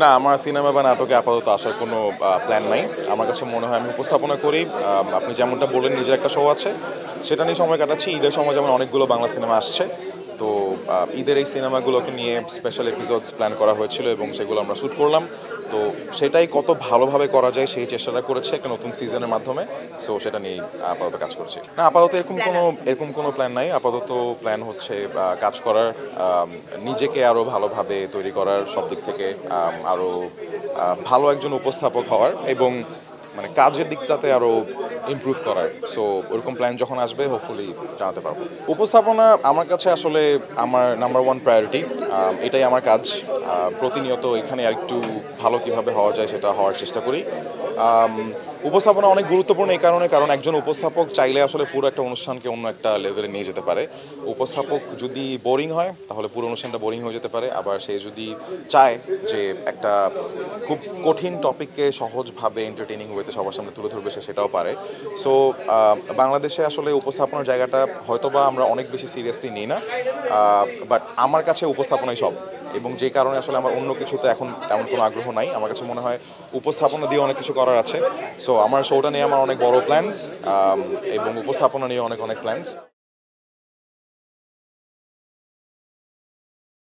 না, আমার সিনেমা বা নাটকে আপাতত আসার কোনো প্ল্যান নাই। আমার কাছে মনে হয় আমি উপস্থাপনা করি। আপনি যেমনটা বললেন নিজের একটা শো আছে, সেটা নিয়ে সময় কাটাচ্ছি। ঈদের সময় যেমন অনেকগুলো বাংলা সিনেমা আসছে। তো ঈদের এই সিনেমাগুলোকে নিয়ে স্পেশাল এপিসোডস প্ল্যান করা হয়েছিল এবং সেগুলো আমরা শ্যুট করলাম। তো সেটাই কত ভালোভাবে করা যায় সেই চেষ্টাটা করেছে একটা নতুন সিজনের মাধ্যমে। সো সেটা নিয়েই আপাতত কাজ করছি। না, আপাতত এরকম কোনো প্ল্যান নাই। আপাতত প্ল্যান হচ্ছে কাজ করার, নিজেকে আরও ভালোভাবে তৈরি করার সব দিক থেকে, আরও ভালো একজন উপস্থাপক হওয়ার এবং মানে কাজের দিকটাতে আরও ইমপ্রুভ করার। সো ওরকম প্ল্যান যখন আসবে হোপফুলি জানাতে পারবো। উপস্থাপনা আমার কাছে আসলে আমার নাম্বার ওয়ান প্রায়োরিটি। এটাই আমার কাজ। প্রতিনিয়ত এখানে আরেকটু ভালো কিভাবে হওয়া যায় সেটা হওয়ার চেষ্টা করি। উপস্থাপনা অনেক গুরুত্বপূর্ণ এই কারণ একজন উপস্থাপক চাইলে আসলে পুরো একটা অনুষ্ঠানকে অন্য একটা লেভেলে নিয়ে যেতে পারে। উপস্থাপক যদি বোরিং হয় তাহলে পুরো অনুষ্ঠানটা বোরিং হয়ে যেতে পারে। আবার সে যদি চায় যে একটা খুব কঠিন টপিককে সহজভাবে এন্টারটেইনিং ওয়েতে সবার সামনে তুলে ধরবে, সে সেটাও পারে। সো বাংলাদেশে আসলে উপস্থাপনার জায়গাটা হয়তোবা আমরা অনেক বেশি সিরিয়াসলি নিই না, বাট আমার কাছে উপস্থাপনাই সব। এবং যে কারণে আসলে আমার অন্য কিছুতে এখন তেমন কোনো আগ্রহ নাই। আমার কাছে মনে হয় উপস্থাপনা দিয়ে অনেক কিছু করার আছে। সো আমার শোটা নিয়ে আমার অনেক বড় প্ল্যানস, এবং উপস্থাপনা নিয়ে অনেক অনেক প্ল্যানস।